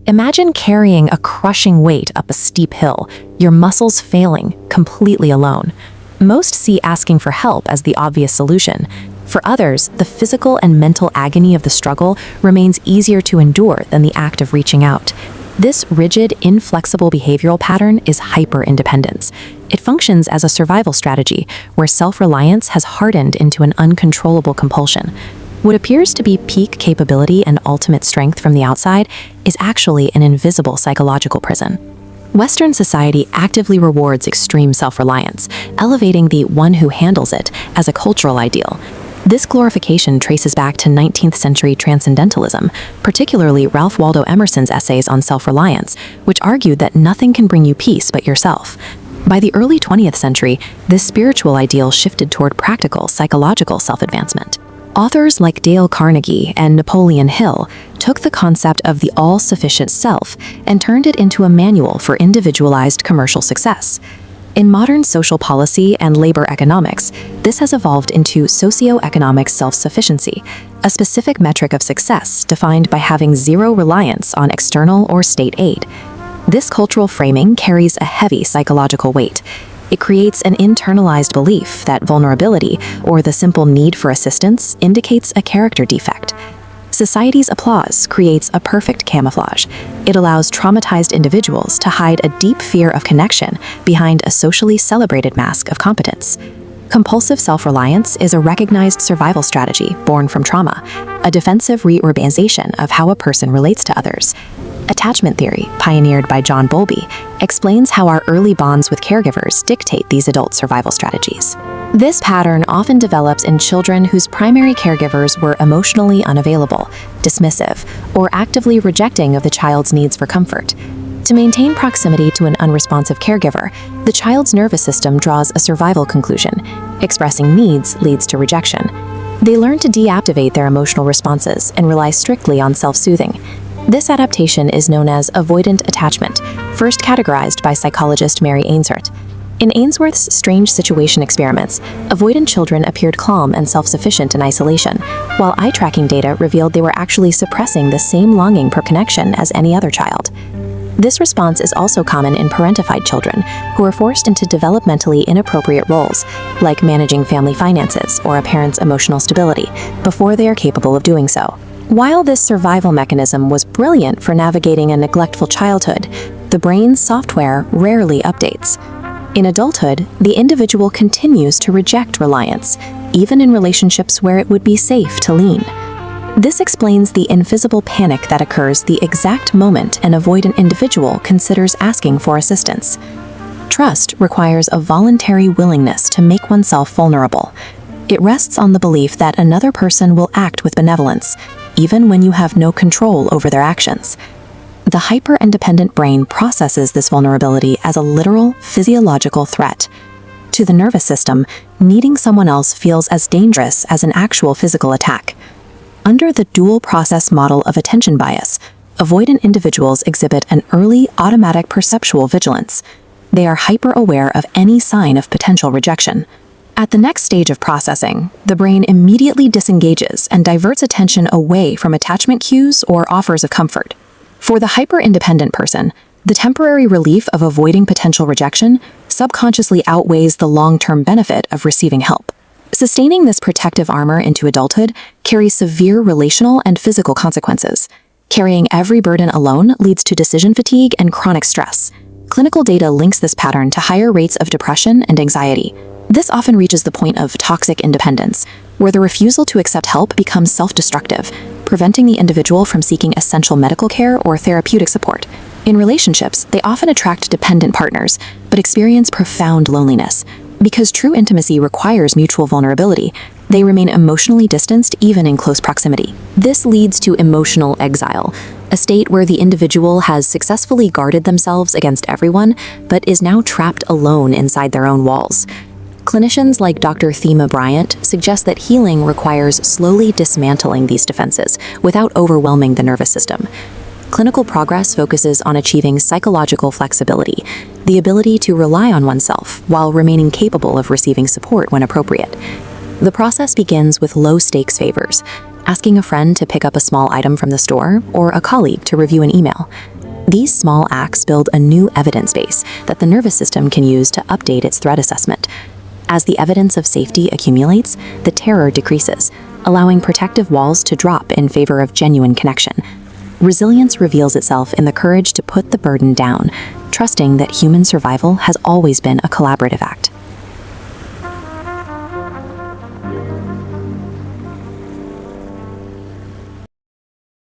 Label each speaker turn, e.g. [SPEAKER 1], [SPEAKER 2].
[SPEAKER 1] Imagine carrying a crushing weight up a steep hill, your muscles failing, completely alone. Most see asking for help as the obvious solution. For others, the physical and mental agony of the struggle remains easier to endure than the act of reaching out. This rigid, inflexible behavioral pattern is hyper-independence. It functions as a survival strategy where self-reliance has hardened into an uncontrollable compulsion. What appears to be peak capability and ultimate strength from the outside is actually an invisible psychological prison. Western society actively rewards extreme self-reliance, elevating the one who handles it as a cultural ideal. This glorification traces back to 19th century transcendentalism, particularly Ralph Waldo Emerson's essays on self-reliance, which argued that nothing can bring you peace but yourself. By the early 20th century, this spiritual ideal shifted toward practical, psychological self-advancement. Authors like Dale Carnegie and Napoleon Hill took the concept of the all-sufficient self and turned it into a manual for individualized commercial success. In modern social policy and labor economics, this has evolved into socioeconomic self-sufficiency, a specific metric of success defined by having zero reliance on external or state aid. This cultural framing carries a heavy psychological weight. It creates an internalized belief that vulnerability, or the simple need for assistance, indicates a character defect. Society's applause creates a perfect camouflage. It allows traumatized individuals to hide a deep fear of connection behind a socially celebrated mask of competence. Compulsive self-reliance is a recognized survival strategy born from trauma, a defensive reorganization of how a person relates to others. Attachment theory, pioneered by John Bowlby, explains how our early bonds with caregivers dictate these adult survival strategies. This pattern often develops in children whose primary caregivers were emotionally unavailable, dismissive, or actively rejecting of the child's needs for comfort. To maintain proximity to an unresponsive caregiver, the child's nervous system draws a survival conclusion. Expressing needs leads to rejection. They learn to deactivate their emotional responses and rely strictly on self-soothing. This adaptation is known as avoidant attachment, first categorized by psychologist Mary Ainsworth. In Ainsworth's strange situation experiments, avoidant children appeared calm and self-sufficient in isolation, while eye-tracking data revealed they were actually suppressing the same longing for connection as any other child. This response is also common in parentified children, who are forced into developmentally inappropriate roles, like managing family finances or a parent's emotional stability, before they are capable of doing so. While this survival mechanism was brilliant for navigating a neglectful childhood, the brain's software rarely updates. In adulthood, the individual continues to reject reliance, even in relationships where it would be safe to lean. This explains the invisible panic that occurs the exact moment an avoidant individual considers asking for assistance. Trust requires a voluntary willingness to make oneself vulnerable. It rests on the belief that another person will act with benevolence, even when you have no control over their actions. The hyper-independent brain processes this vulnerability as a literal physiological threat. To the nervous system, needing someone else feels as dangerous as an actual physical attack. Under the dual process model of attention bias, avoidant individuals exhibit an early automatic perceptual vigilance. They are hyper-aware of any sign of potential rejection. At the next stage of processing, the brain immediately disengages and diverts attention away from attachment cues or offers of comfort. For the hyper-independent person, the temporary relief of avoiding potential rejection subconsciously outweighs the long-term benefit of receiving help. Sustaining this protective armor into adulthood carries severe relational and physical consequences. Carrying every burden alone leads to decision fatigue and chronic stress. Clinical data links this pattern to higher rates of depression and anxiety. This often reaches the point of toxic independence, where the refusal to accept help becomes self-destructive, preventing the individual from seeking essential medical care or therapeutic support. In relationships, they often attract dependent partners, but experience profound loneliness. Because true intimacy requires mutual vulnerability, they remain emotionally distanced even in close proximity. This leads to emotional exile, a state where the individual has successfully guarded themselves against everyone, but is now trapped alone inside their own walls. Clinicians like Dr. Thema Bryant suggest that healing requires slowly dismantling these defenses without overwhelming the nervous system. Clinical progress focuses on achieving psychological flexibility, the ability to rely on oneself while remaining capable of receiving support when appropriate. The process begins with low-stakes favors, asking a friend to pick up a small item from the store or a colleague to review an email. These small acts build a new evidence base that the nervous system can use to update its threat assessment. As the evidence of safety accumulates, the terror decreases, allowing protective walls to drop in favor of genuine connection. Resilience reveals itself in the courage to put the burden down, trusting that human survival has always been a collaborative act.